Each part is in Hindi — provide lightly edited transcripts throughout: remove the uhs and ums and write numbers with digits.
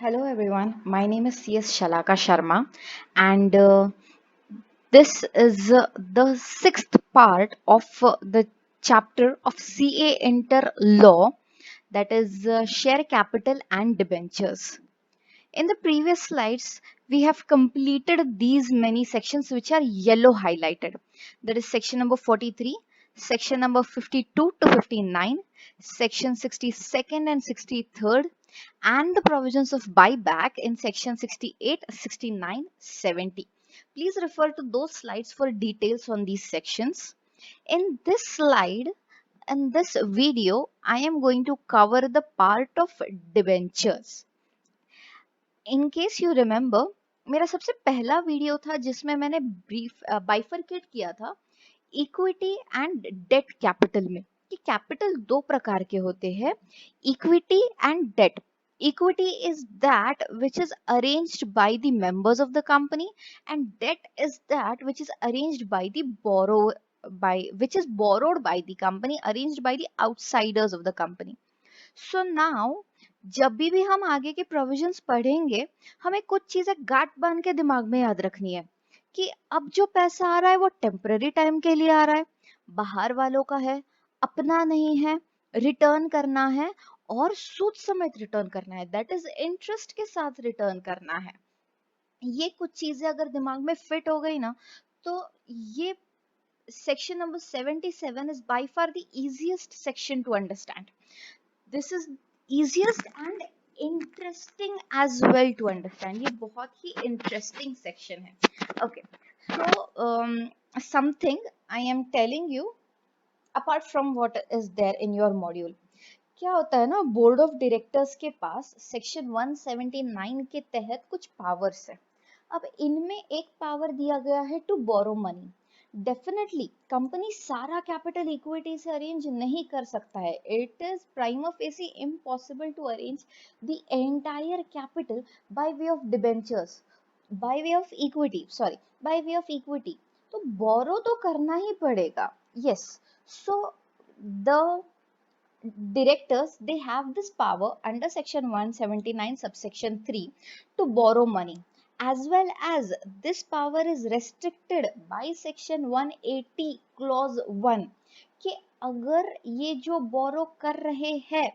Hello everyone, my name is CS Shalaka Sharma, and this is the sixth part of the chapter of CA Inter Law, that is Share Capital and Debentures. In the previous slides, we have completed these many sections which are yellow highlighted. That is section number 43, section number 52 to 59, section 62nd and 63rd, and the provisions of buyback in section 68, 69, 70. Please refer to those slides for details on these sections. In this slide, in this video, I am going to cover the part of debentures. In case you remember, मेरा सबसे पहला वीडियो था जिसमें मैंने ब्रीफ बाइफरकेट किया था इक्विटी एंड डेट कैपिटल में, कि कैपिटल दो प्रकार के होते हैं, equity and debt. Equity is that which is arranged by the members of the company, and debt is that which is arranged by the which is borrowed by the company, arranged by the outsiders of the company. So now जब भी हम आगे के प्रोविजंस पढ़ेंगे, हमें कुछ चीजें गांठ बांध के दिमाग में याद रखनी है कि अब जो पैसा आ रहा है वो टेम्पररी टाइम के लिए आ रहा है, बाहर वालों का है, अपना नहीं है, रिटर्न करना है और सूद समेत रिटर्न करना है, दैट इज इंटरेस्ट के साथ रिटर्न करना है. ये कुछ चीजें अगर दिमाग में फिट हो गई ना, तो ये section number 77 is by far the easiest section to understand. This is easiest and interesting as well to understand. ये बहुत ही interesting section है. Okay, so something I am telling you apart from what is there in your module. क्या होता है ना, बोर्ड ऑफ डायरेक्टर्स के पास सेक्शन 179 के तहत कुछ पावर्स है. अब इनमें एक पावर दिया गया है to borrow money. Definitely company सारा कैपिटल इक्विटी से अरेंज नहीं कर सकता है. It is prima facie impossible to arrange the entire capital by way of debentures, by way of equity, sorry, by way of equity. तो बोरो तो करना ही पड़ेगा. Yes, so the directors, they have this power under section 179 subsection 3 to borrow money, as well as this power is restricted by section 180 clause 1 कि अगर ये जो बोरो कर रहे हैं,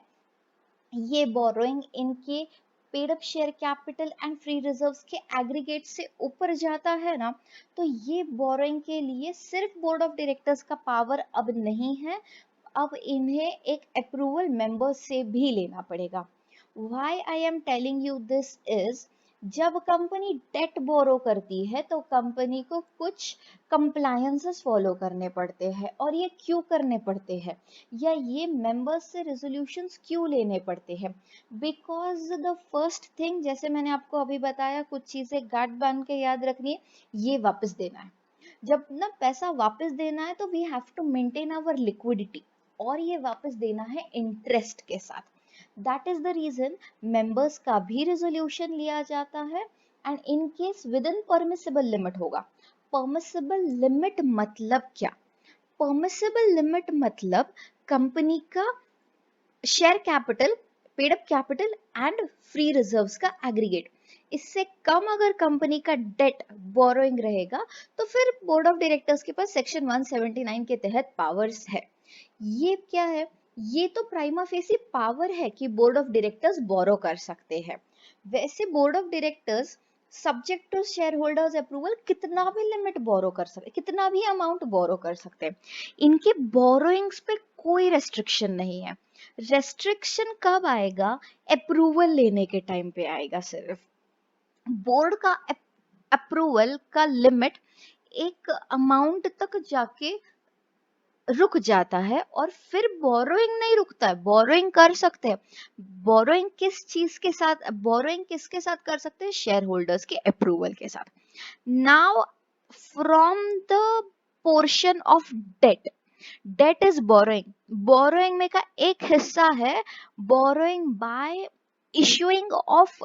ये बोरोइंग इनके paid up share capital and free reserves के एग्रीगेट से ऊपर जाता है ना, तो ये बोरोइंग के लिए सिर्फ बोर्ड ऑफ डायरेक्टर्स का पावर अब नहीं है, अब इन्हें एक अप्रूवल मेंबर से भी लेना पड़ेगा. Why I am telling you this is, जब कंपनी डेट बोरो करती है तो कंपनी को कुछ कंप्लायंसेस फॉलो करने पड़ते हैं. और ये क्यों करने पड़ते हैं, या ये मेंबर्स से रेजोल्यूशंस क्यों लेने पड़ते हैं? बिकॉज द फर्स्ट थिंग, जैसे मैंने आपको अभी बताया, कुछ चीजें गांठ बांध के याद रखनी है. ये वापस देना है, जब ना पैसा वापस देना है तो we have to maintain our liquidity, और ये वापस देना है इंटरेस्ट के साथ. That is the reason members का भी रेजोल्यूशन लिया जाता है, and in case within permissible limit होगा. परमिसिबल लिमिट मतलब क्या? परमिसिबल लिमिट मतलब कंपनी का share capital, paid up capital and free reserves का एग्रीगेट. इससे कम अगर कंपनी का डेट बोरोइंग रहेगा तो फिर बोर्ड ऑफ डायरेक्टर्स के पास सेक्शन 179 के तहत पावर्स है. ये क्या है? ये तो प्राइमा फेसी पावर है कि बोर्ड ऑफ डायरेक्टर्स बोरो कर सकते हैं. वैसे board of directors subject to shareholders approval कितना भी लिमिट बोरो कर सकते, कितना भी अमाउंट बोरो कर सकते हैं. इनके बोरोइंग्स पे कोई रेस्ट्रिक्शन नहीं है. रेस्ट्रिक्शन कब आएगा? अप्रूवल लेने के टाइम पे आएगा. सिर्फ बोर्ड का अप्रूवल का लिमिट एक अमाउंट तक जाके रुक जाता है, और फिर बोरोइंग नहीं रुकता है. बोरोइंग कर सकते हैं. बोरोइंग किस चीज के साथ, बोरोइंग किसके साथ कर सकते हैं? शेयर होल्डर्स के अप्रूवल के साथ. Now from the portion of debt, debt is borrowing. Borrowing में का एक हिस्सा है borrowing by issuing of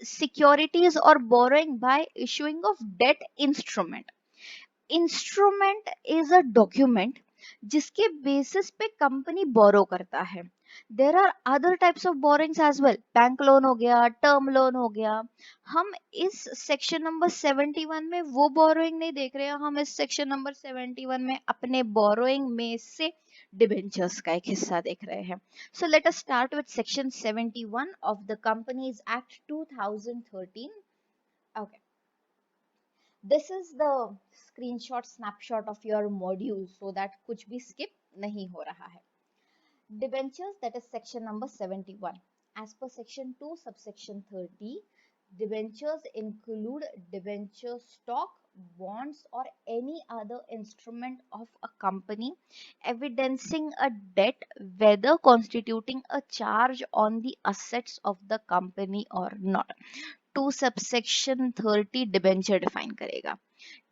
securities or borrowing by issuing of debt instrument. Instrument is a document जिसके बेसिस पे कंपनी बोरो करता है। There are other types of borrowings as well, bank loan हो गया, टर्म लोन हो गया। हम इस सेक्शन नंबर 71 में वो बोरोइंग नहीं देख रहे हैं, हम इस सेक्शन नंबर 71 में अपने बोरोइंग में से डिबेंचर्स का एक हिस्सा देख रहे हैं। So let us start with section 71 of the Companies Act 2013. Okay. This is the screenshot snapshot of your module so that कुछ भी skip नहीं हो रहा है. Debentures, that is section number 71. As per section 2 subsection 30, debentures include debenture stock, bonds or any other instrument of a company evidencing a debt, whether constituting a charge on the assets of the company or not. 2 subsection 30 debenture define करेगा।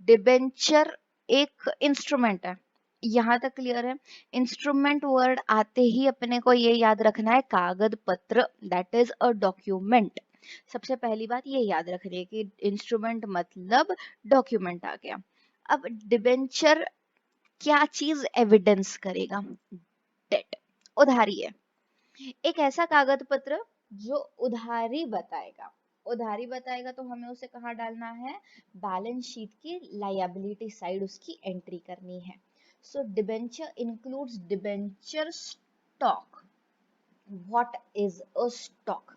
डिबेंचर एक इंस्ट्रूमेंट है, यहाँ तक क्लियर है। इंस्ट्रूमेंट वर्ड आते ही अपने को ये याद रखना है कागज पत्र, दैट इज अ डॉक्यूमेंट। सबसे पहली बात ये याद रखनी है कि इंस्ट्रूमेंट मतलब डॉक्यूमेंट आ गया। अब डिबेंचर क्या चीज एविडेंस करेगा? डेट, उधारी है। एक ऐसा कागज पत्र जो उधारी बताएगा। उधारी बताएगा तो हमें उसे कहाँ डालना है? बैलेंस शीट की लायबिलिटी साइड उसकी एंट्री करनी है। सो debenture includes debenture stock. What is a stock?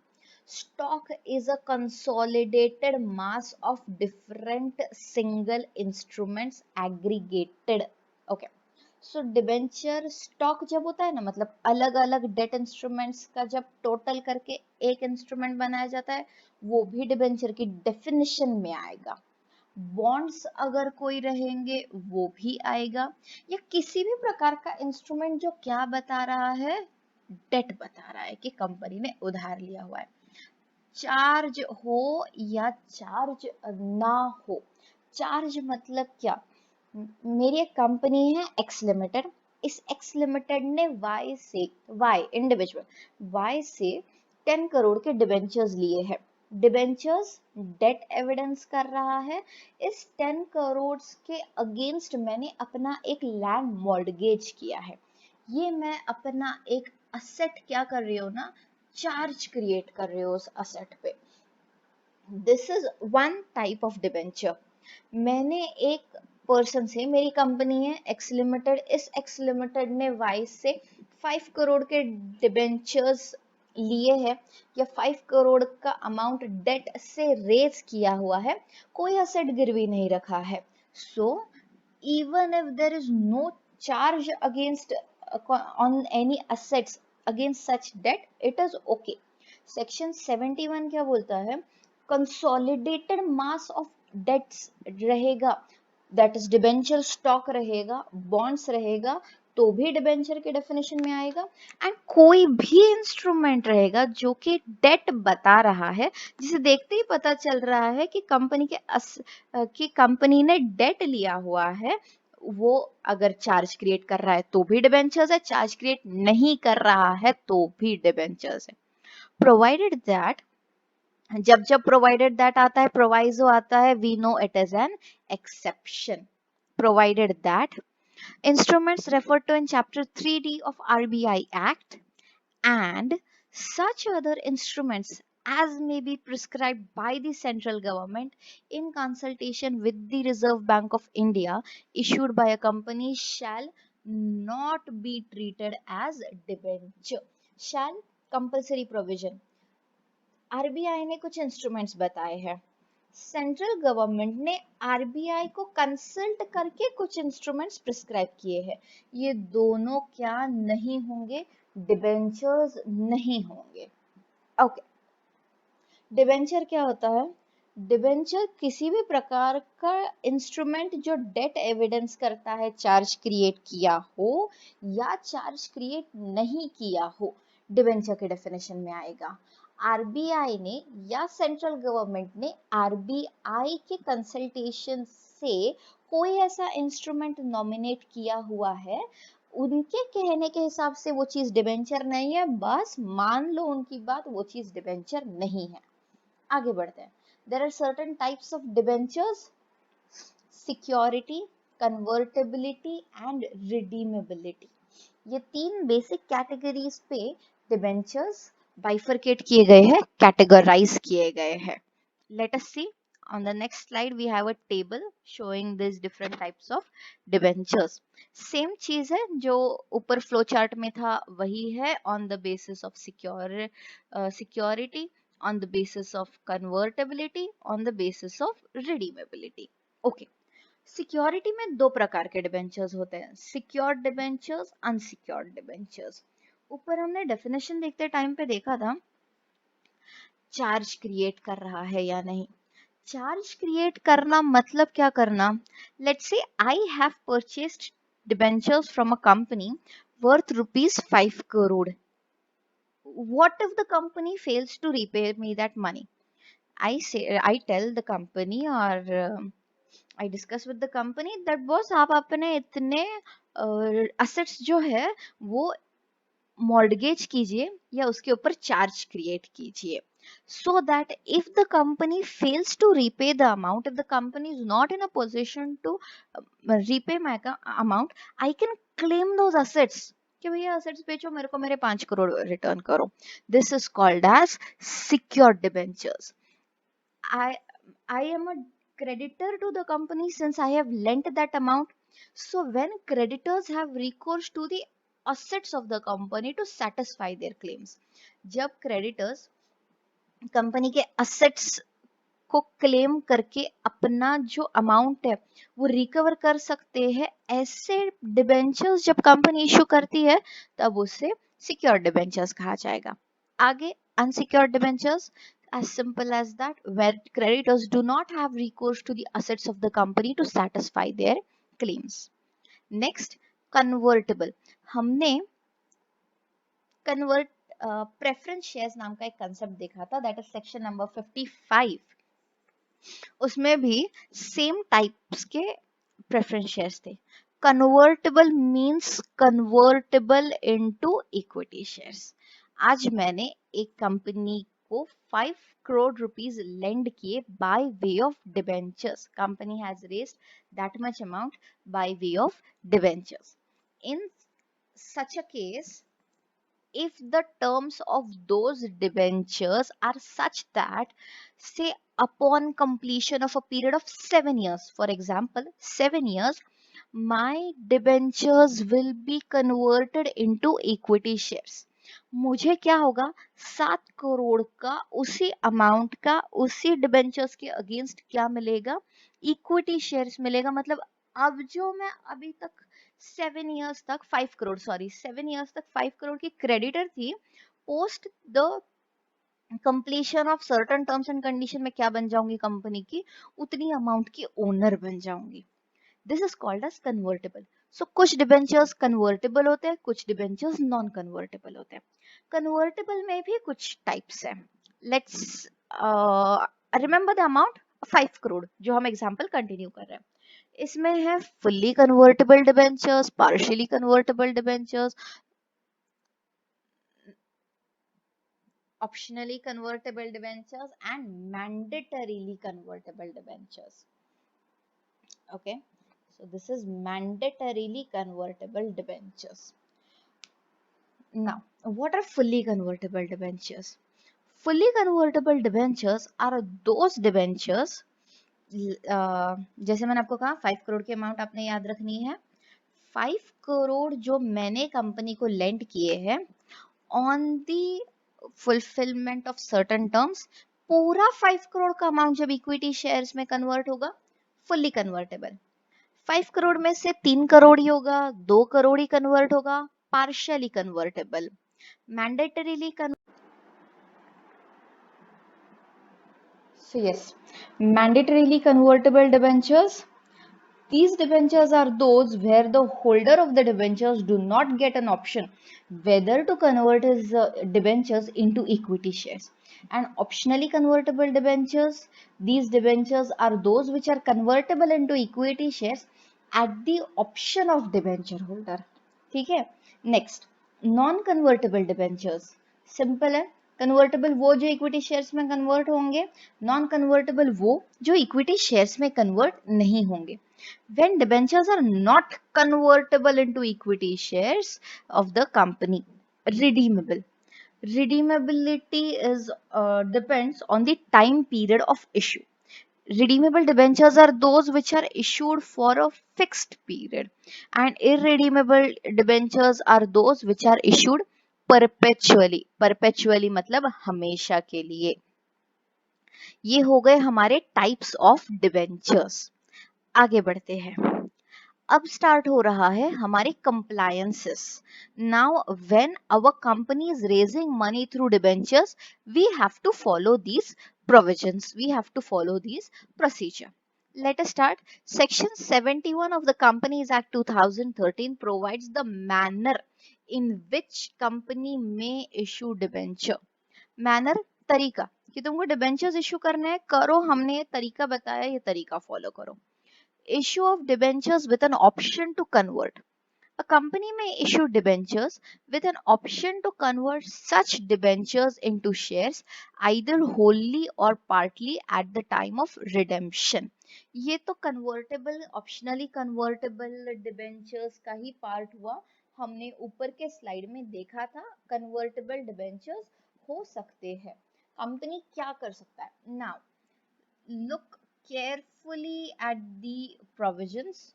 Stock is a consolidated mass of different single instruments aggregated. Okay. So debenture stock जब होता है ना, मतलब अलग अलग डेट इंस्ट्रूमेंट्स का जब टोटल करके एक इंस्ट्रूमेंट बनाया जाता है, वो भी डिबेंचर की डेफिनेशन में आएगा। बॉन्ड्स अगर कोई रहेंगे वो भी आएगा, या किसी भी प्रकार का इंस्ट्रूमेंट जो क्या बता रहा है? डेट बता रहा है कि कंपनी ने उधार लिया हुआ है। चार्ज हो या चार्ज ना हो, चार्ज मतलब क्या? मेरी एक कंपनी है एक्स लिमिटेड, इस एक्स लिमिटेड ने वाई इंडिविजुअल वाई से 10 करोड़ के डिबेंचर्स लिए हैं। डिबेंचर्स डेट एविडेंस कर रहा है। इस 10 करोड़ के अगेंस्ट मैंने अपना एक लैंड मॉर्गेज किया है। ये मैं अपना एक असेट क्या कर रही हूँ ना, चार्ज क्रिएट कर रही हूँ उस असेट पे। This is one type of debenture. मैंने एक पर्सन से, मेरी कंपनी है एक्स लिमिटेड, इस एक्स लिमिटेड ने वाई से 5 करोड़ के डिबेंचर्स लिए हैं, या 5 करोड़ का अमाउंट डेट से रेज किया हुआ है, कोई असेट गिरवी नहीं रखा है। सो even if there is no charge against on any assets against such debt, it is okay. Section 71 क्या बोलता है? Consolidated mass of debts रहेगा, that is डिबेंचर स्टॉक रहेगा, बॉन्ड्स रहेगा, तो भी डिबेंचर के डेफिनेशन में आएगा। एंड कोई भी इंस्ट्रूमेंट रहेगा जो कि डेट बता रहा है, जिसे देखते ही पता चल रहा है कि कंपनी ने डेट लिया हुआ है, वो अगर चार्ज क्रिएट कर रहा है तो भी डिबेंचर्स है, चार्ज क्रिएट नहीं कर रहा है तो भी डिबेंचर्स है। प्रोवाइडेड दैट, जब जब प्रोवाइडेड दैट आता है, प्रोवाइजो आता है, we know it is an exception. Provided that instruments referred to in chapter 3D of RBI Act and such other instruments as may be prescribed by the central government in consultation with the Reserve Bank of India issued by a company shall not be treated as debenture. Shall compulsory provision। RBI ने कुछ इंस्ट्रूमेंट्स बताए हैं, सेंट्रल गवर्नमेंट ने आरबीआई को कंसल्ट करके कुछ इंस्ट्रूमेंट्स प्रिस्क्राइब किए हैं, ये दोनों क्या नहीं होंगे? डिबेंचर्स नहीं होंगे। ओके, डिबेंचर क्या होता है? डिबेंचर किसी भी प्रकार का इंस्ट्रूमेंट जो डेट एविडेंस करता है चार्ज क्रिएट किया हो या चार्ज क्रिएट नहीं किया हो, डिबेंचर के डेफिनेशन में आएगा। आरबीआई ने या सेंट्रल गवर्नमेंट ने आरबीआई के कंसल्टेशन से कोई ऐसा इंस्ट्रूमेंट नॉमिनेट किया हुआ है, उनके कहने के हिसाब से वो चीज डिबेंचर नहीं है, बस मान लो उनकी बात, वो चीज डिबेंचर नहीं है। आगे बढ़ते हैं। There are certain types of debentures. Security, convertibility and redeemability. ये तीन बेसिक कैटेगरीज पे डिबेंचर्स बाइफरकेट किए गए हैं, कैटेगराइज किए गए हैं। Let us see on the next slide we have a table showing these different types of debentures. Same चीज है जो ऊपर फ्लो चार्ट में था वही है, on the basis of security, on the basis of convertibility, on the basis of redeemability. Okay. Security में दो प्रकार के डिबेंचर्स होते हैं, सिक्योर्ड डिबेंचर्स, अनसिक्योर्ड डिबेंचर्स। ऊपर हमने डेफिनेशन देखते टाइम पे देखा था चार्ज क्रिएट कर रहा है या नहीं। चार्ज क्रिएट करना मतलब क्या करना, let's say I have purchased debentures from a company worth ₹5 crore. What if the company fails to repay me that money? I tell the company or I discuss with the company that boss आप अपने इतने assets जो है वो मॉर्गेज कीजिए या उसके ऊपर चार्ज क्रिएट कीजिए, so that if the company fails to repay the amount, if the company is not in a position to repay my amount, I can claim those assets कि भैया assets बेचो मेरे को मेरे 5 करोड़ रिटर्न करो। This is called as secured debentures. I am a creditor to the company since I have lent that amount. So when creditors have recourse to the assets of the company to satisfy their claims, जब creditors कंपनी के assets को क्लेम करके अपना जो अमाउंट है वो रिकवर कर सकते हैं, ऐसे डिबेंचर्स जब कंपनी इशू करती है तब उसे सिक्योर्ड डिबेंचर्स कहा जाएगा। आगे unsecured debentures, as simple as that, where creditors do not have recourse to the assets of the company to satisfy their claims. Next, convertible. हमने कन्वर्ट प्रेफरेंस शेयर्स नाम का एक कंसेप्ट देखा था, दैट इज सेक्शन नंबर 55। उसमें भी सेम टाइप्स के प्रेफरेंस शेयर्स थे। Convertible means convertible into equity shares. आज मैंने एक कंपनी को 5 crore rupees lend किए by way of debentures. Company has raised that much amount by way of debentures. In such a case, if the terms of those debentures are such that, say, upon completion of a period of 7 years, for example 7 years, my debentures will be converted into equity shares, मुझे क्या होगा 7 करोड़ का उसी अमाउंट का उसी डिबेंचर्स के अगेंस्ट क्या मिलेगा, इक्विटी शेयर्स मिलेगा। मतलब अब जो मैं अभी तक 7 years तक 5 करोड़, सॉरी 7 years तक 5 करोड़ की क्रेडिटर थी, post the completion of certain terms and condition में क्या बन जाऊंगी, कंपनी की उतनी अमाउंट की ओनर बन जाऊंगी। This is called as convertible. So कुछ डिबेंचर्स कन्वर्टेबल होते हैं, कुछ डिबेंचर्स नॉन कन्वर्टेबल होते हैं। कन्वर्टेबल में भी कुछ टाइप्स हैं। Let's remember the amount 5 crore जो हम एग्जांपल कंटिन्यू कर रहे हैं। इसमें है fully convertible debentures, partially convertible debentures, optionally convertible debentures and mandatorily convertible debentures. Okay, so this is mandatorily convertible debentures. Now, what are fully convertible debentures? Fully convertible debentures are those debentures, जैसे मैंने आपको कहा 5 करोड़ की अमाउंट आपने याद रखनी है। 5 करोड़ जो मैंने कंपनी को लेंड किए हैं on the fulfilment of certain terms, पूरा 5 करोड़ का अमाउंट जब इक्विटी शेयर्स में कन्वर्ट होगा, फुल्ली कन्वर्टेबल। 5 करोड़ में से 3 करोड़ ही होगा, 2 करोड़ ही कन्वर्ट होगा, partially convertible. Mandatorily So yes, mandatorily convertible debentures. These debentures are those where the holder of the debentures do not get an option whether to convert his debentures into equity shares. And optionally convertible debentures, these debentures are those which are convertible into equity shares at the option of debenture holder. ठीक है? Next, non convertible debentures. Simple है, कन्वर्टेबल वो जो इक्विटी शेयर्स में कन्वर्ट होंगे, नॉन कन्वर्टेबल वो जो इक्विटी शेयर्स में कन्वर्ट नहीं होंगे। when debentures are not convertible into equity shares of the company. Redeemable. Redeemability is depends on the time period of issue. Redeemable debentures are those which are issued for a fixed period, and irredeemable debentures are those which are issued perpetually. Perpetually मतलब हमेशा के लिए. ये हो गए हमारे टाइप्स ऑफ डिबेंचर्स. आगे बढ़ते हैं. अब स्टार्ट हो रहा है हमारे compliances. Now when our company is raising money through debentures, we have to follow these provisions, we have to follow these procedure. Let us start. Section 71 of the Companies Act 2013 provides the manner in which company may issue debenture. Manner, तरीका, कि तुमको डिबेंचर्स इशू करने हैं, करो, हमने ये तरीका बताया, ये तरीका फॉलो करो. Issue of debentures with an option to convert. A company may issue debentures with an option to convert such debentures into shares either wholly or partly at the time of redemption. ये तो convertible, optionally convertible debentures का ही part हुआ. हमने ऊपर के स्लाइड में देखा था convertible debentures हो सकते हैं. कंपनी क्या कर सकता है? Now look carefully at the provisions.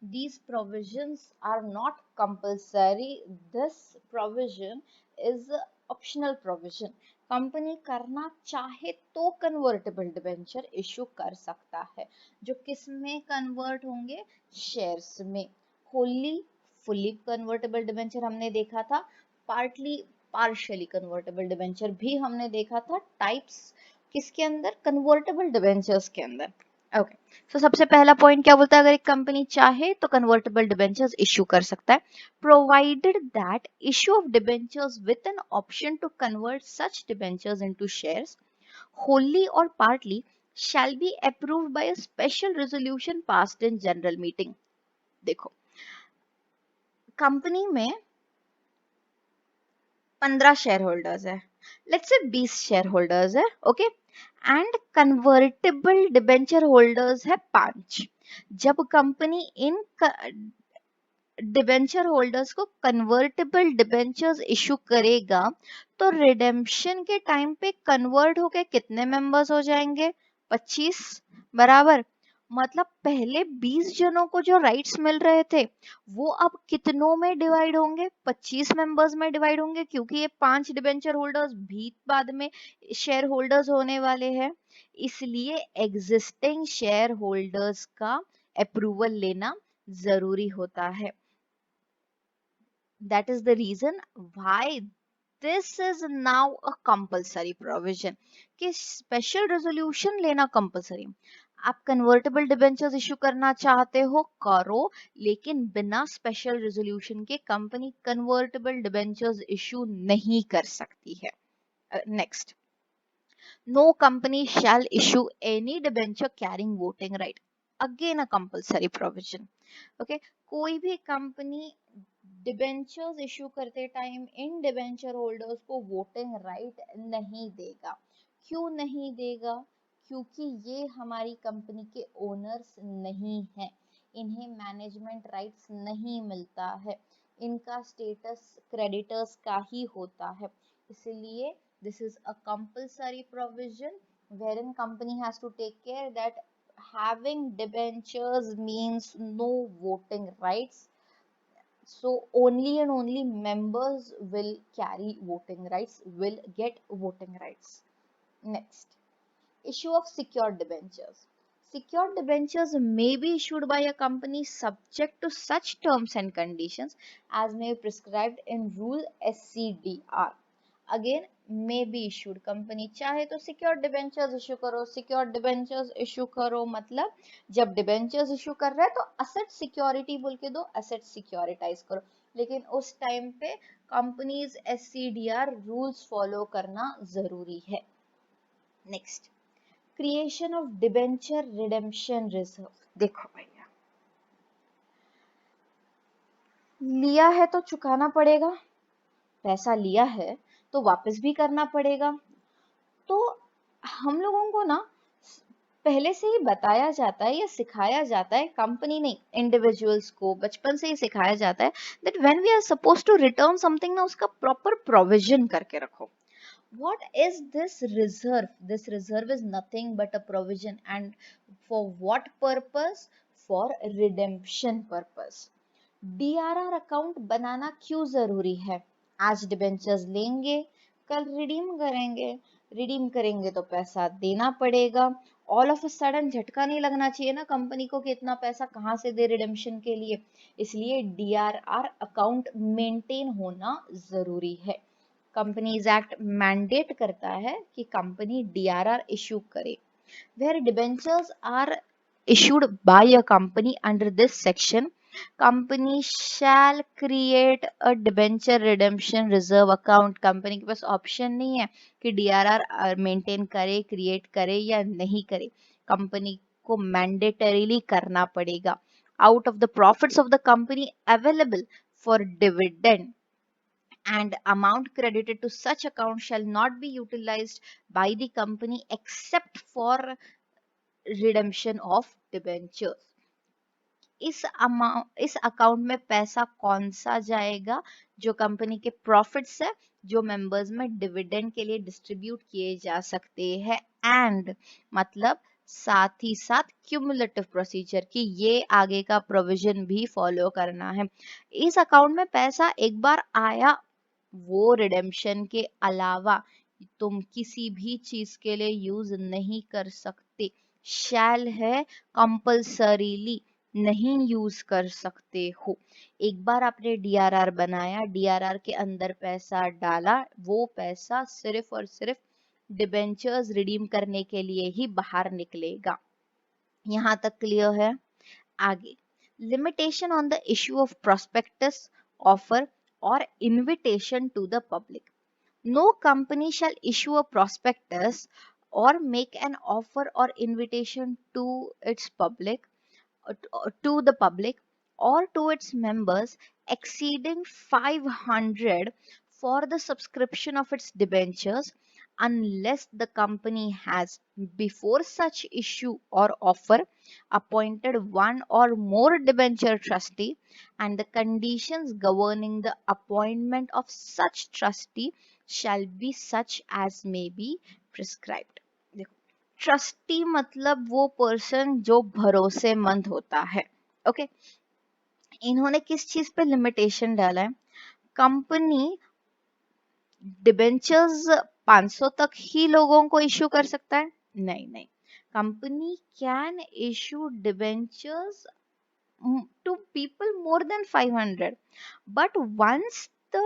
These provisions are not compulsory. This provision is a optional provision. Company करना चाहे तो कन्वर्टेबल डिबेंचर इशू कर सकता है, जो किस में कन्वर्ट होंगे? शेयर्स में. होली फुली कन्वर्टेबल डिबेंचर हमने देखा था, पार्टली पार्शियली कन्वर्टेबल डिबेंचर भी हमने देखा था. टाइप्स किसके अंदर? कन्वर्टेबल डिबेंचर्स के अंदर. ओके, सो सबसे पहला पॉइंट क्या बोलता है? अगर एक कंपनी चाहे तो कन्वर्टेबल डिबेंचर्स इशू कर सकता है, provided that issue of debentures with an option to convert such debentures into shares wholly or partly shall be approved by a special resolution passed in general meeting. देखो, कंपनी में 15 शेयर होल्डर्स है, लेट्स से 20 शेयर होल्डर्स है, okay, and convertible debenture holders है 5. जब कंपनी इन डिबेंचर होल्डर्स को कन्वर्टेबल डिबेंचर्स इशू करेगा तो रिडेम्पशन के टाइम पे कन्वर्ट होके कितने मेंबर्स हो जाएंगे? 25. बराबर. मतलब पहले 20 जनों को जो राइट्स मिल रहे थे वो अब कितनों में डिवाइड होंगे? 25 मेंबर्स में डिवाइड होंगे, क्योंकि ये 5 डिबेंचर होल्डर्स भी बाद में शेयर होल्डर्स होने वाले हैं. इसलिए एग्जिस्टिंग शेयर होल्डर्स का अप्रूवल लेना जरूरी होता है. That is the reason why this is now a compulsory provision कि special resolution लेना compulsory. आप convertible debentures issue करना चाहते हो, करो, लेकिन बिना special resolution के company convertible debentures issue नहीं कर सकती है. Next, no company shall issue any debenture carrying voting right. Again a compulsory provision. Okay, कोई भी कंपनी डिबेंचर्स इशू करते टाइम इन डिबेंचर होल्डर्स को वोटिंग राइट नहीं देगा. क्यों नहीं देगा? क्योंकि ये हमारी कंपनी के ओनर्स नहीं हैं, इन्हें मैनेजमेंट राइट्स नहीं मिलता है, इनका स्टेटस क्रेडिटर्स का ही होता है. इसलिए this is a compulsory provision wherein company has to take care that having debentures means no voting rights. So only and only members will carry voting rights, will get voting rights. Next, issue of secured debentures. Secured debentures may be issued by a company subject to such terms and conditions as may be prescribed in Rule SCDR. Again, may be issued. Company चाहे तो सिक्योर्ड डिबेंचर्स इशू करो. सिक्योर्ड डिबेंचर्स इशू करो मतलब जब डिबेंचर्स इशू कर रहा है तो असेट सिक्योरिटी बोल के दो, असेट सिक्योरिटाइज करो, लेकिन उस टाइम पे कंपनीज एससीडीआर रूल्स फॉलो करना जरूरी है. Next, creation of debenture redemption reserve. देखो भैया, लिया है तो चुकाना पड़ेगा, पैसा लिया है तो वापस भी करना पड़ेगा. तो हम लोगों को ना पहले से ही बताया जाता है या सिखाया जाता है, कंपनी नहीं इंडिविजुअल्स को बचपन से ही सिखाया जाता है that when we are suppose to return something ना उसका प्रॉपर प्रोविजन करके रखो. What is this reserve? This reserve is nothing but a provision. And for what purpose? For redemption purpose. DRR account बनाना क्यों जरूरी है? आज डिबेंचर्स लेंगे, कल रिडीम करेंगे, रिडीम करेंगे तो पैसा देना पड़ेगा. ऑल ऑफ अ सडन झटका नहीं लगना चाहिए ना कंपनी को कि इतना पैसा कहाँ से दे रिडेम्पशन के लिए. इसलिए DRR अकाउंट मेंटेन होना जरूरी है. कंपनीज एक्ट मैंडेट करता है कि कंपनी DRR इशू करे. Where debentures are issued by a company under this section, company shall create a debenture redemption reserve account. Company के पास ऑप्शन नहीं है कि DRR मेंटेन करे, क्रिएट करे या नहीं करे. कंपनी को मैंडेटरीली करना पड़ेगा. Out of the profits of the company available for dividend and amount credited to such account shall not be utilized by the company except for redemption of debentures. इस अकाउंट में पैसा कौन सा जाएगा? जो कंपनी के प्रॉफिट्स है, जो मेंबर्स में डिविडेंड के लिए डिस्ट्रीब्यूट किए जा सकते हैं. एंड मतलब साथ ही साथ क्यूमुलेटिव प्रोसीजर की ये आगे का प्रोविजन भी फॉलो करना है. इस अकाउंट में पैसा एक बार आया, वो रिडेम्पशन के अलावा तुम किसी भी चीज के लिए यूज नहीं कर सकते. शैल है, कंपल्सरीली नहीं यूज कर सकते हो. एक बार आपने DRR बनाया, DRR के अंदर पैसा डाला, वो पैसा सिर्फ और सिर्फ डिबेंचर्स रिडीम करने के लिए ही बाहर निकलेगा. यहाँ तक क्लियर है? आगे, limitation on the issue of prospectus, offer or invitation to the public. No company shall issue a prospectus or make an offer or invitation to its public, to the public or to its members exceeding 500 for the subscription of its debentures unless the company has before such issue or offer appointed one or more debenture trustee and the conditions governing the appointment of such trustee shall be such as may be prescribed. Trustee मतलब वो पर्सन जो भरोसेमंद होता है. ओके, इन्होंने किस चीज पे लिमिटेशन डाला है? कंपनी डिबेंचर्स 500 तक ही लोगों को इश्यू कर सकता है? नहीं नहीं, company can issue debentures to people more than 500, but once the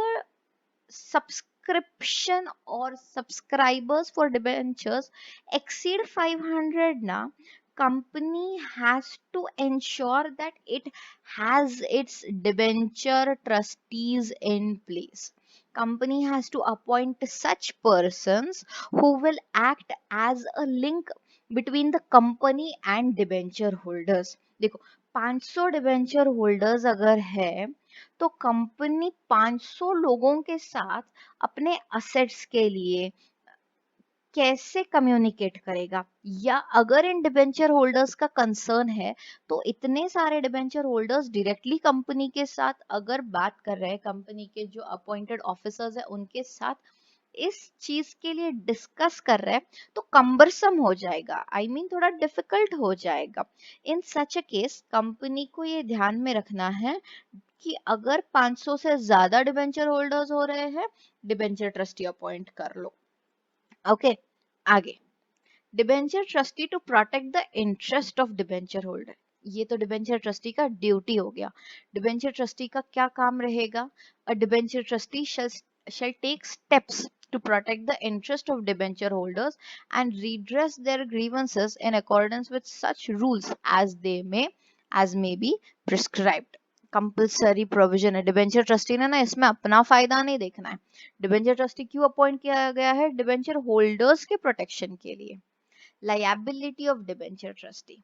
subscription or subscribers for debentures exceed 500 na, company has to ensure that it has its debenture trustees in place. Company has to appoint such persons who will act as a link between the company and debenture holders. देखो, 500 डिबेंचर होल्डर्स अगर है तो कंपनी 500 लोगों के साथ अपने असेट्स के लिए कैसे कम्युनिकेट करेगा? या अगर इन डिबेंचर होल्डर्स का कंसर्न है तो इतने सारे डिबेंचर होल्डर्स डायरेक्टली कंपनी के साथ अगर बात कर रहे हैं, कंपनी के जो अपॉइंटेड ऑफिसर्स है उनके साथ इस चीज के लिए डिस्कस कर रहे हैं तो कम्बरसम हो जाएगा. आई मीन थोड़ा डिफिकल्ट हो जाएगा. इन सच अ केस कंपनी को ये ध्यान में रखना है कि अगर 500 से ज्यादा डिबेंचर होल्डर्स हो रहे हैं, डिबेंचर ट्रस्टी अपॉइंट कर लो. ओके, आगे, debenture trustee to protect the interest of debenture holder. ये तो डिबेंचर ट्रस्टी का ड्यूटी हो गया. डिबेंचर ट्रस्टी का क्या काम रहेगा? अ debenture trustee shall take steps to protect the interest of debenture holders and redress their grievances in accordance with such rules as may be prescribed. Compulsory provision है. डिबेंचर ट्रस्टी ने ना इसमें अपना फायदा नहीं देखना है. डिबेंचर ट्रस्टी क्यों अपॉइंट किया गया है? डिबेंचर होल्डर्स के प्रोटेक्शन के लिए. Liability of debenture trustee.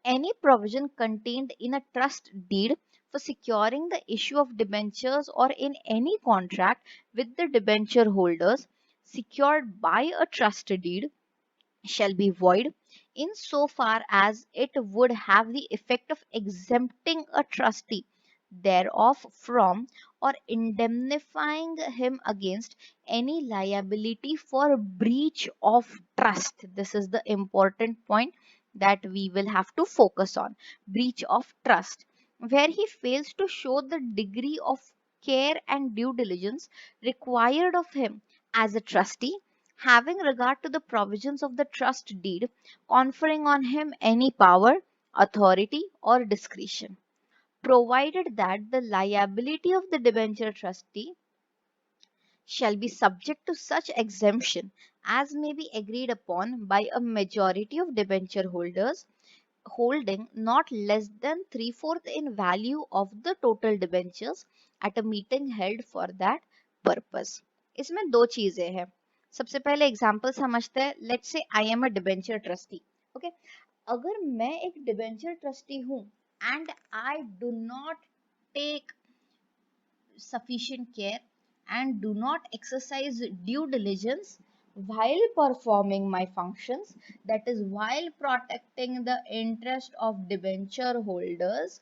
Any provision contained in a trust deed for securing the issue of debentures or in any contract with the debenture holders secured by a trust deed shall be void insofar as it would have the effect of exempting a trustee thereof from or indemnifying him against any liability for breach of trust. This is the important point that we will have to focus on. Breach of trust, where he fails to show the degree of care and due diligence required of him as a trustee, having regard to the provisions of the trust deed, conferring on him any power, authority, or discretion, provided that the liability of the debenture trustee shall be subject to such exemption as may be agreed upon by a majority of debenture holders holding not less than three-fourth in value of the total debentures at a meeting held for that purpose. इसमें दो चीजें हैं. सबसे पहले एग्जांपल समझते हैं. Let's say I am a debenture trustee. Okay, अगर मैं एक डिबेंचर ट्रस्टी हूं and I do not take sufficient care and do not exercise due diligence while performing my functions, that is while protecting the interest of debenture holders,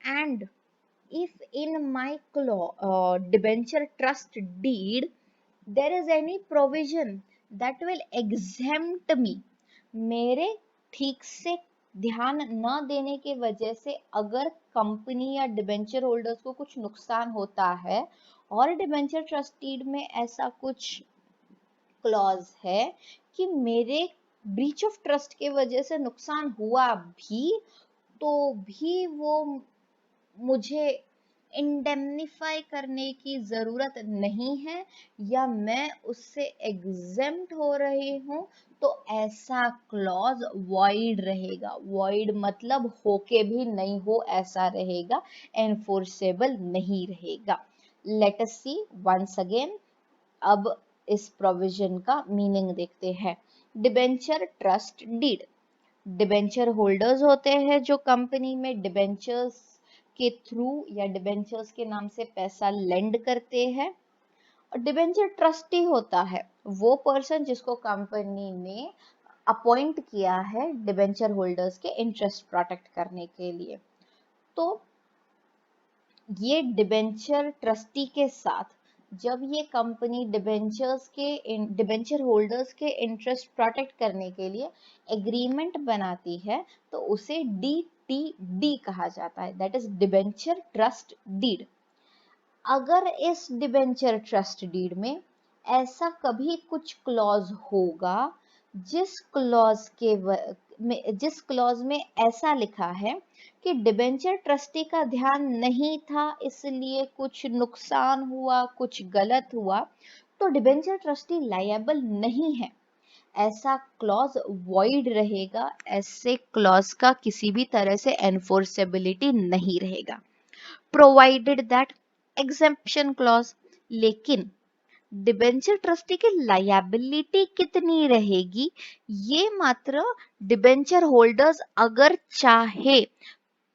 and if in my debenture trust deed there is any provision that will exempt me, मेरे ठीक से ध्यान न देने के वजह से अगर कंपनी या डिबेंचर होल्डर्स को कुछ नुकसान होता है और डिबेंचर ट्रस्ट डीड में ऐसा कुछ क्लॉज है कि मेरे ब्रीच ऑफ ट्रस्ट के वजह से नुकसान हुआ भी, तो भी वो मुझे इंडेमनिफाई करने की जरूरत नहीं है या मैं उससे एग्जेम्प्ट हो रही हूं, तो ऐसा क्लॉज वॉइड रहेगा. वॉइड मतलब होके भी नहीं हो ऐसा रहेगा, एनफोर्सेबल नहीं रहेगा. Let us see once again. अब इस प्रोविजन का मीनिंग देखते हैं. Debenture trust deed, debenture holders होते हैं जो कंपनी में डिबेंचर्स के थ्रू या डिबेंचर्स के नाम से पैसा लेंड करते हैं. और डिबेंचर ट्रस्टी होता है वो पर्सन जिसको कंपनी ने अपॉइंट किया है डिबेंचर होल्डर्स के इंटरेस्ट प्रोटेक्ट करने के लिए. तो ये डिबेंचर ट्रस्टी के साथ जब ये कंपनी डिबेंचर होल्डर्स के इंटरेस्ट प्रोटेक्ट करने के लिए एग्रीमेंट बनाती है तो उसे DTD कहा जाता है, that is debenture trust deed. अगर इस डिबेंचर ट्रस्ट डीड में ऐसा कभी कुछ क्लॉज होगा जिस क्लॉज में ऐसा लिखा है कि डिबेंचर ट्रस्टी का ध्यान नहीं था इसलिए कुछ नुकसान हुआ, कुछ गलत हुआ, तो डिबेंचर ट्रस्टी लायबल नहीं है. ऐसा क्लॉज वॉइड रहेगा. ऐसे क्लॉज का किसी भी तरह से एनफोर्सेबिलिटी नहीं रहेगा, प्रोवाइडेड दैट एग्जेम्पशन क्लॉज. लेकिन डिबेंचर ट्रस्टी की लायबिलिटी कितनी रहेगी ये मात्र डिबेंचर होल्डर्स अगर चाहे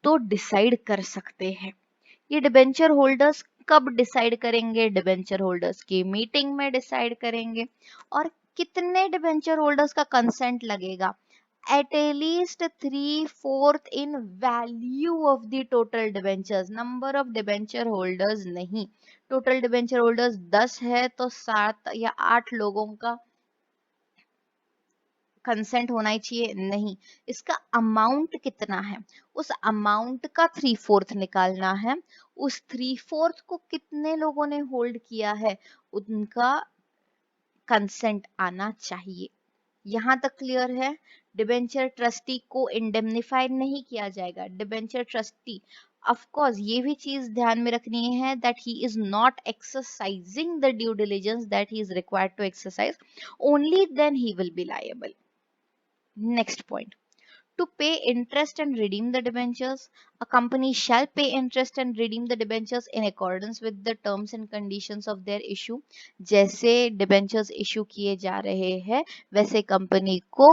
तो डिसाइड कर सकते हैं. ये डिबेंचर होल्डर्स कब डिसाइड करेंगे? डिबेंचर होल्डर्स की मीटिंग में डिसाइड करेंगे. और कितने डिबेंचर होल्डर्स का कंसेंट लगेगा? at least 3/4 in value of the total debentures. number of debenture holders नहीं, total debenture holders 10 है तो 7 या 8 लोगों का कंसेंट होना ही चाहिए नहीं. इसका अमाउंट कितना है, उस अमाउंट का 3/4 निकालना है. उस 3/4 को कितने लोगों ने होल्ड किया है उनका कंसेंट आना चाहिए. यहां तक क्लियर है? डिबेंचर ट्रस्टी को इंडेमनिफाई नहीं किया जाएगा. डिबेंचर ट्रस्टी ऑफ कोर्स ये भी चीज ध्यान में रखनी है that he is not exercising the due diligence that he is required to exercise, only then he will be liable. Next point. To pay interest and redeem the debentures, a company shall pay interest and redeem the debentures in accordance with the terms and conditions of their issue. जैसे debentures issue किए जा रहे हैं वैसे कंपनी को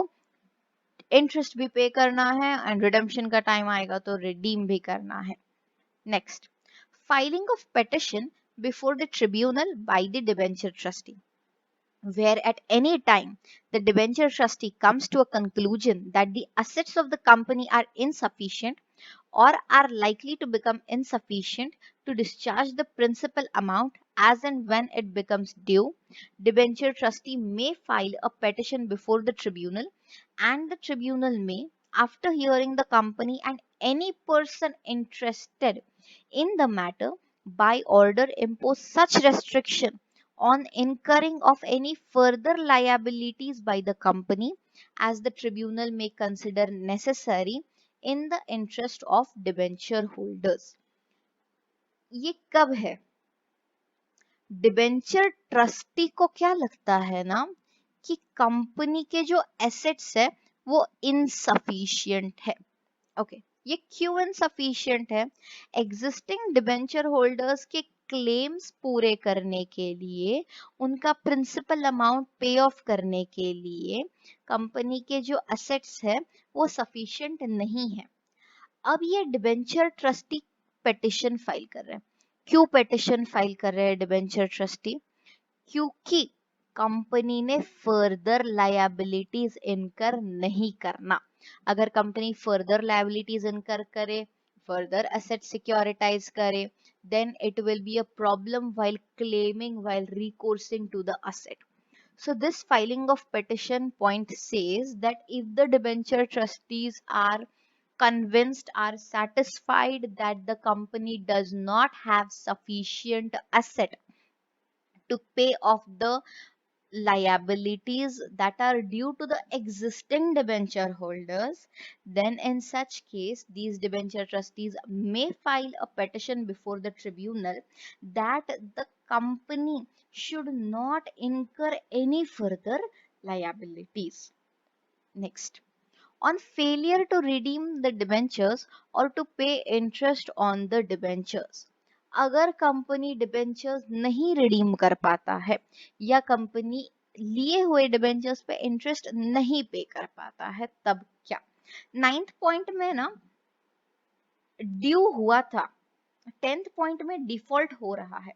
इंटरेस्ट भी पे करना है एंड रिडेम्पशन का टाइम आएगा तो रिडीम भी करना है. Next, filing of petition before the tribunal by the debenture trustee. where at any time the debenture trustee comes to a conclusion that the assets of the company are insufficient or are likely to become insufficient to discharge the principal amount as and when it becomes due, debenture trustee may file a petition before the tribunal, and the tribunal may, after hearing the company and any person interested in the matter, by order impose such restriction on incurring of any further liabilities by the company as the tribunal may consider necessary in the interest of debenture holders. ये कब है? डिबेंचर ट्रस्टी को क्या लगता है ना कि कंपनी के जो एसेट्स है वो इनसफिशिएंट है. ओके, ये क्यों इनसफिशिएंट है? एग्जिस्टिंग डिबेंचर होल्डर्स के क्लेम्स पूरे करने के लिए, उनका प्रिंसिपल अमाउंट पे ऑफ करने के लिए कंपनी के जो एसेट्स है वो सफिशिएंट नहीं है. अब ये डिबेंचर ट्रस्टी पिटिशन फाइल कर रहे हैं. क्यों पिटिशन फाइल कर रहे हैं डिबेंचर ट्रस्टी? क्योंकि कंपनी ने फर्दर लायबिलिटीज इनकर नहीं करना. अगर कंपनी फर्दर लायबिलिटीज इनकर करे, फर्दर एसेट सिक्योरिटाइज करे, then it will be a problem while claiming, while recoursing to the asset. So this filing of petition point says that if the debenture trustees are convinced, are satisfied that the company does not have sufficient asset to pay off the liabilities that are due to the existing debenture holders, then in such case these debenture trustees may file a petition before the tribunal that the company should not incur any further liabilities. Next, on failure to redeem the debentures or to pay interest on the debentures. अगर कंपनी डिबेंचर्स नहीं रिडीम कर पाता है या कंपनी लिए हुए डिबेंचर्स पे इंटरेस्ट नहीं पे कर पाता है, तब क्या? 9th पॉइंट में ना ड्यू हुआ था, 10th पॉइंट में डिफॉल्ट हो रहा है.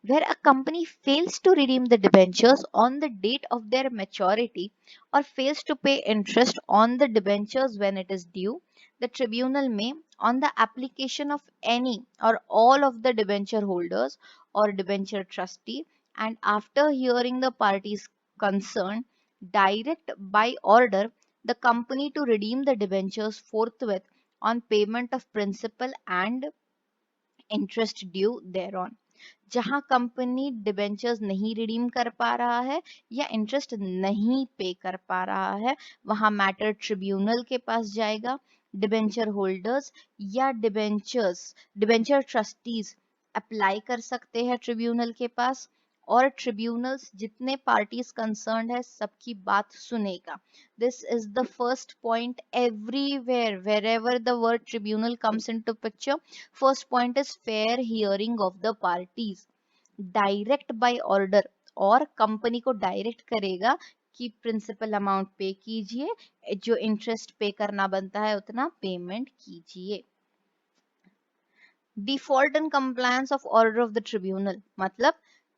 Where a company fails to redeem the debentures on the date of their maturity or fails to pay interest on the debentures when it is due, the tribunal may, on the application of any or all of the debenture holders or debenture trustee, and after hearing the parties concerned, direct by order the company to redeem the debentures forthwith on payment of principal and interest due thereon. जहां कंपनी डिबेंचर्स नहीं रिडीम कर पा रहा है या इंटरेस्ट नहीं पे कर पा रहा है, वहां मैटर ट्रिब्यूनल के पास जाएगा. डिबेंचर होल्डर्स या डिबेंचर ट्रस्टीज अप्लाई कर सकते हैं ट्रिब्यूनल के पास, और ट्रिब्यूनल्स जितने पार्टीज कंसर्न्ड है सबकी बात सुनेगा. This is the first point everywhere, wherever the word tribunal comes into picture. First point is fair hearing of the parties. Direct by order, और कंपनी को डायरेक्ट करेगा कि प्रिंसिपल अमाउंट पे कीजिए, जो इंटरेस्ट पे करना बनता है उतना पेमेंट कीजिए. Default and compliance of order of the tribunal, मतलब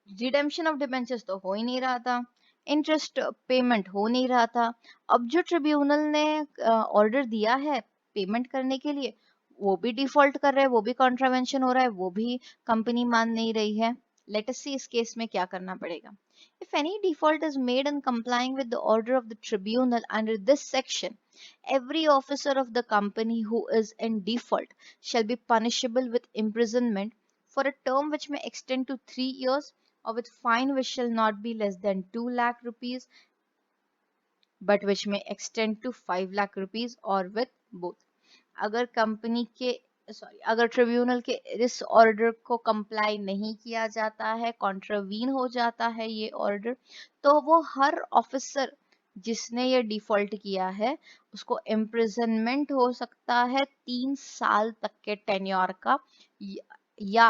रिडेम्पशन ऑफ डिबेंचर्स तो हो ही नहीं रहा था, इंटरेस्ट पेमेंट हो नहीं रहा था. अब जो ट्रिब्यूनल ने ऑर्डर दिया है पेमेंट करने के लिए, वो भी डिफॉल्ट कर रहे हैं, वो भी कॉन्ट्रावेंशन हो रहा है, वो भी कंपनी मान नहीं रही है. लेट अस सी इस केस में क्या करना पड़ेगा. If any default is made in complying with the order of the tribunal under this section, every officer of the company who is in default shall be punishable with imprisonment for a term which may extend to 3 years, or with fine which shall not be less than 2 lakh rupees but which may extend to 5 lakh rupees, or with both. अगर कंपनी के अगर ट्रिब्यूनल के इस ऑर्डर को कंप्लाई नहीं किया जाता है, कॉन्ट्रावीन हो जाता है ये ऑर्डर, तो वो हर ऑफिसर जिसने ये डिफॉल्ट किया है उसको इम्प्रिजनमेंट हो सकता है 3 साल तक के टेन्योर का, या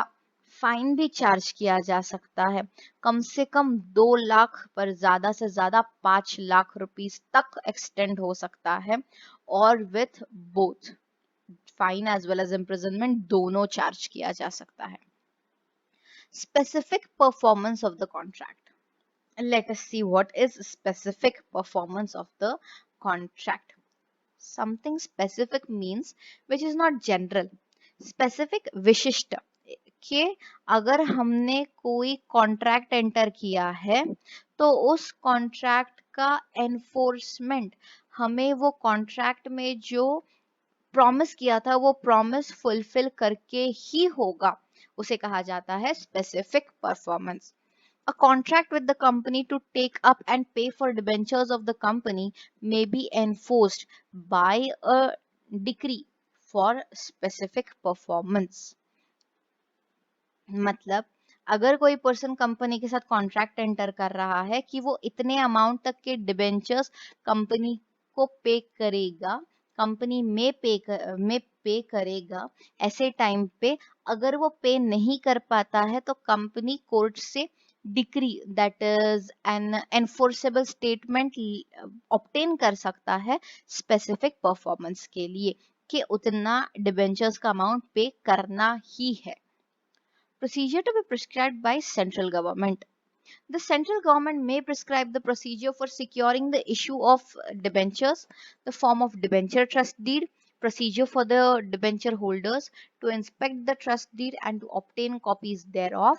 फाइन भी चार्ज किया जा सकता है, कम से कम 2 लाख पर ज्यादा से ज्यादा 5 लाख रुपीस तक एक्सटेंड हो सकता है, और with both fine as well as imprisonment दोनों चार्ज किया जा सकता है. Specific performance of the contract. Let us see what is specific performance of the contract. Something specific means which is not general. Specific विशिष्ट कि अगर हमने कोई कॉन्ट्रैक्ट एंटर किया है तो उस कॉन्ट्रैक्ट का एनफोर्समेंट, हमें वो कॉन्ट्रैक्ट में जो प्रॉमिस किया था वो प्रॉमिस फुलफिल करके ही होगा, उसे कहा जाता है specific performance. A contract with the company to take up and pay for debentures of the company may be enforced by a decree for specific performance. मतलब अगर कोई पर्सन कंपनी के साथ कॉन्ट्रैक्ट एंटर कर रहा है कि वो इतने अमाउंट तक के डिबेंचर्स कंपनी को पे करेगा, कंपनी में पे करेगा, ऐसे टाइम पे अगर वो पे नहीं कर पाता है तो कंपनी कोर्ट से decree, that is an enforceable statement, obtain कर सकता है स्पेसिफिक परफॉर्मेंस के लिए कि उतना डिबेंचर्स का अमाउंट पे करना ही है. Procedure to be prescribed by central government. The central government may prescribe the procedure for securing the issue of debentures, the form of debenture trust deed, procedure for the debenture holders to inspect the trust deed and to obtain copies thereof,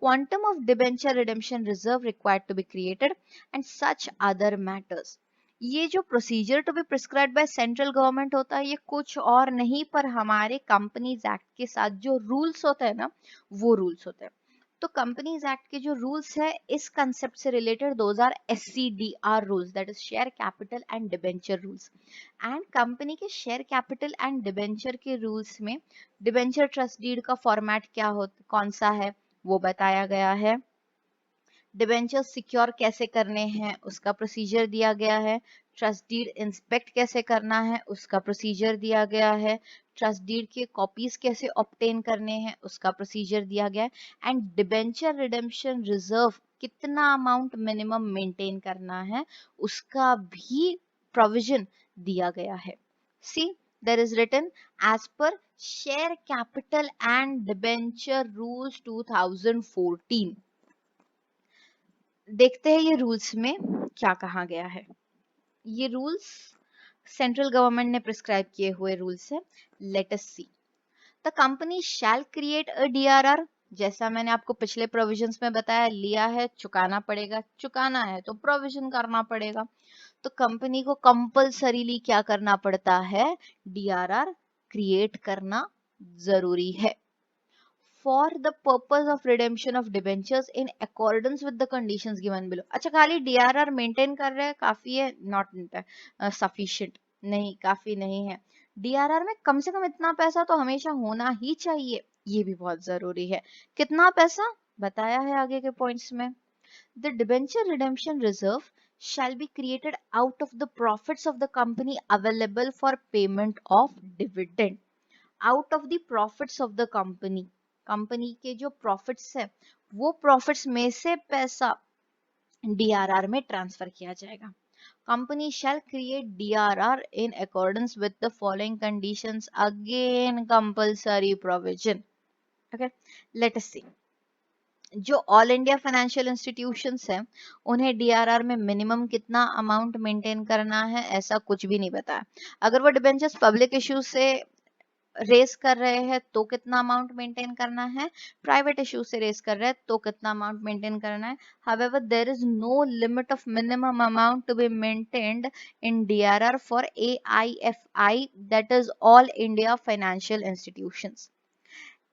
quantum of debenture redemption reserve required to be created, and such other matters. ये जो procedure to be prescribe by central government होता है, ये कुछ और नहीं पर हमारे कंपनीज एक्ट के साथ जो रूल्स होते हैं ना, वो रूल्स होते हैं. तो कंपनीज एक्ट के जो रूल्स है इस कंसेप्ट से related, those are SCDR rules, that is share capital and debenture rules. And company के शेयर कैपिटल एंड डिबेंचर के रूल्स में डिबेंचर ट्रस्ट डीड का फॉर्मेट क्या हो, कौन सा है, वो बताया गया है. डिबेंचर सिक्योर कैसे करने हैं उसका प्रोसीजर दिया गया है. ट्रस्ट डीड इंस्पेक्ट कैसे करना है उसका प्रोसीजर दिया गया है. ट्रस्ट डीड के कॉपीज कैसे ऑब्टेन करने हैं उसका प्रोसीजर दिया गया है. एंड डिबेंचर रिडेम्पशन रिजर्व, कितना अमाउंट मिनिमम मेंटेन करना है उसका भी प्रोविजन दिया गया है. सी, there is written as per share capital and debenture rules 2014. देखते हैं ये रूल्स में क्या कहा गया है. ये रूल्स सेंट्रल गवर्नमेंट ने प्रिस्क्राइब किए हुए रूल्स है. Let us see. The company shall create a DRR. जैसा मैंने आपको पिछले प्रोविजंस में बताया, लिया है चुकाना पड़ेगा, चुकाना है तो प्रोविजन करना पड़ेगा. तो कंपनी को कंपल्सरीली क्या करना पड़ता है, DRR क्रिएट करना जरूरी है. For the purpose of redemption of debentures in accordance with the conditions given below. अच्छा, खाली DRR मेंटेन कर रहे हैं काफी है, नॉट सफिशिएंट, नहीं, काफी नहीं है. DRR में कम से कम इतना पैसा तो हमेशा होना ही चाहिए, ये भी बहुत जरूरी है. कितना पैसा बताया है आगे के पॉइंट्स में. The debenture redemption reserve shall be created out of the profits of the company available for payment of dividend. Out of the profits of the company, company के जो प्रॉफिट्स है वो प्रॉफिट्स में से पैसा DRR में ट्रांसफर किया जाएगा. Company shall create DRR in accordance with the following conditions, again compulsory provision. Okay, let us see. जो ऑल इंडिया फाइनेंशियल इंस्टीट्यूशंस हैं उन्हें DRR में मिनिमम कितना अमाउंट मेंटेन करना है ऐसा कुछ भी नहीं बताया. अगर वो डिबेंचर्स पब्लिक इश्यू से रेस कर रहे हैं तो कितना अमाउंट मेंटेन करना है, प्राइवेट इश्यू से रेस कर रहे हैं तो कितना अमाउंट मेंटेन करना है. However, there is no limit of minimum amount to be maintained in DRR for AIFI, that is All India Financial Institutions.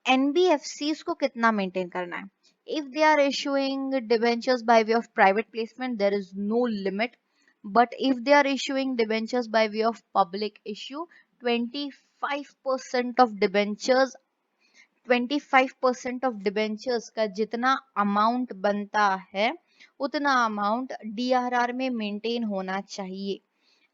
NBFCs को कितना मेंटेन करना है. If they are issuing debentures by way of private placement, there is no limit. But if they are issuing debentures by way of public issue, 25% of debentures, 25% of debentures का जितना अमाउंट बनता है उतना अमाउंट DRR में मेंटेन होना चाहिए.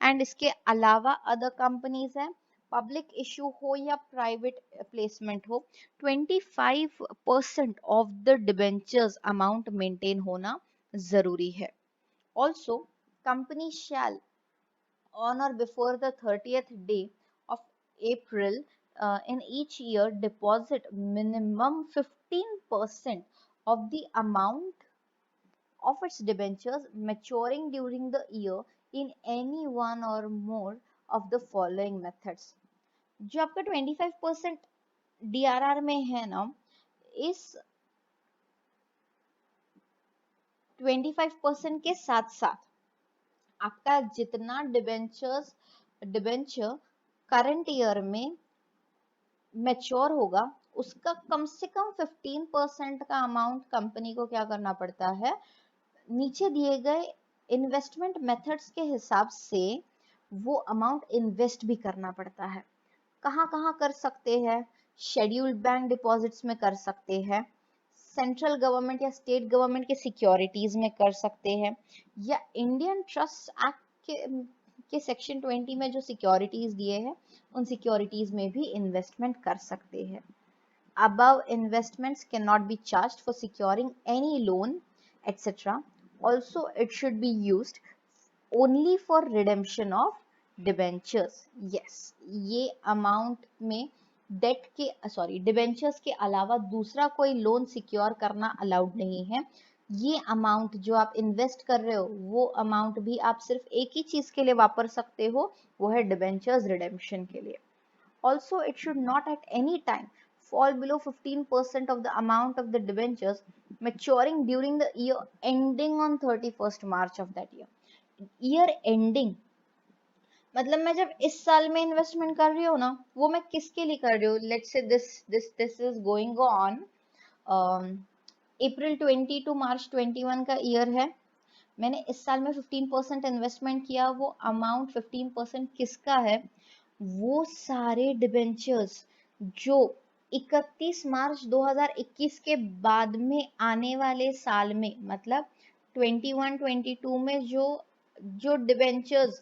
एंड इसके अलावा अदर कंपनीज हैं, पब्लिक इशू हो या प्राइवेट प्लेसमेंट हो, 25% of the debentures amount maintain होना जरूरी है. Also company shall on or before the 30th day of April in each year deposit minimum 15% of the amount of its debentures maturing during the year in any one or more of the following methods. जो आपका 25% DRR में है ना, इस 25% के साथ साथ आपका जितना डिबेंचर करंट ईयर में मैच्योर होगा उसका कम से कम 15% का अमाउंट कंपनी को क्या करना पड़ता है, नीचे दिए गए इन्वेस्टमेंट मेथड्स के हिसाब से वो अमाउंट इन्वेस्ट भी करना पड़ता है। कहाँ कहाँ कर सकते हैं? शेड्यूल्ड बैंक डिपॉजिट्स में कर सकते हैं, सेंट्रल गवर्नमेंट या स्टेट गवर्नमेंट के सिक्योरिटीज में कर सकते हैं, या इंडियन ट्रस्ट एक्ट के सेक्शन 20 में जो सिक्योरिटीज दिए हैं उन सिक्योरिटीज में भी इन्वेस्टमेंट कर सकते हैं। Above investments cannot be charged for securing any loan, etc. Also, it should be used only for redemption of debentures. Yes, ये अमाउंट में डेट के डिबेंचर्स के अलावा दूसरा कोई लोन सिक्योर करना अलाउड नहीं है। ये अमाउंट जो आप इन्वेस्ट कर रहे हो वो अमाउंट भी आप सिर्फ एक ही चीज के लिए वापर सकते हो, वो है डिबेंचर्स रिडेम्पशन के लिए। Also, it should not at any time fall below 15% of the amount of the debentures maturing during the year ending on 31st March of that year. Year ending मतलब मैं जब इस साल में इन्वेस्टमेंट कर रही हूँ ना, वो मैं किसके लिए कर रही हूँ? Let's say this is going on April 20 to March 21 का ईयर है। मैंने इस साल में 15% इन्वेस्टमेंट किया, वो अमाउंट 15% किसका है? वो सारे डिबेंचर्स जो 31 मार्च 2021 के बाद में आने वाले साल में, मतलब 21-22 में जो डिबेंचर्स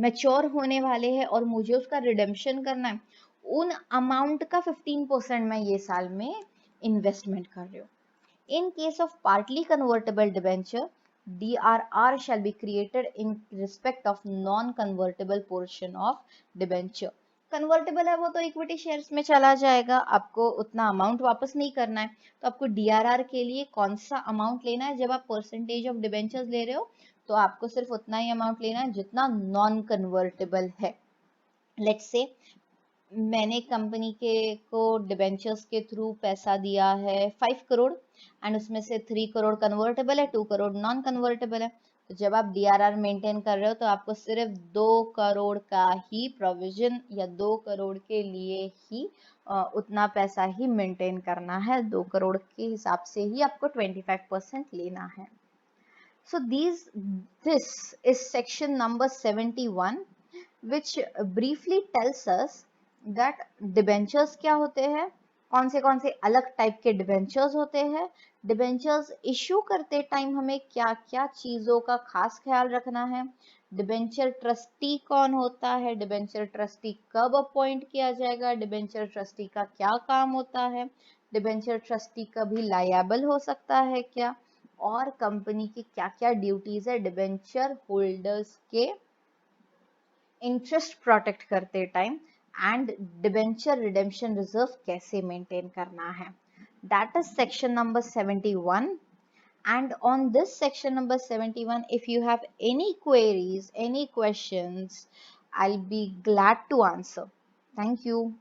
मैच्योर होने वाले हैं और मुझे उसका रिडेम्पशन करना है, उन अमाउंट का 15% मैं ये साल में इन्वेस्टमेंट कर रही हूँ। In case of partly convertible debenture, DRR shall be created in respect of non-convertible portion of debenture. Convertible है वो तो इक्विटी शेयर्स में चला जाएगा, आपको उतना अमाउंट वापस नहीं करना है, तो आपको DRR के लिए कौन सा अमाउंट लेना है? जब आप परसेंटेज ऑफ डिबेंचर्स ले रहे हो तो आपको सिर्फ उतना ही अमाउंट लेना है जितना नॉन कन्वर्टेबल है। लेट्स से मैंने कंपनी के को डिबेंचर्स के थ्रू पैसा दिया है 5 करोड़ एंड उसमें से 3 करोड़ कन्वर्टेबल है, 2 करोड़ नॉन कन्वर्टेबल है। तो जब आप DRR मेंटेन कर रहे हो तो आपको सिर्फ 2 करोड़ का ही प्रोविजन या 2 करोड़ के लिए ही उतना पैसा ही मेंटेन करना है, 2 करोड़ के हिसाब से ही आपको 25% लेना है। So this is section number 71 which briefly tells us that debentures क्या होते हैं, कौन से अलग टाइप के डिबेंचर्स होते हैं, डिबेंचर्स इशू करते टाइम हमें क्या क्या चीजों का खास ख्याल रखना है, डिबेंचर ट्रस्टी कौन होता है, डिबेंचर ट्रस्टी कब अपॉइंट किया जाएगा, डिबेंचर ट्रस्टी का क्या काम होता है, डिबेंचर ट्रस्टी कभी लायबल हो सकता है क्या, और कंपनी की क्या क्या ड्यूटीज है डिबेंचर होल्डर्स के इंटरेस्ट प्रोटेक्ट करते time, and debenture redemption reserve कैसे मेंटेन करना है। That is section number 71, and on this section number 71 if you have any queries, any questions, I'll be glad to answer. Thank you.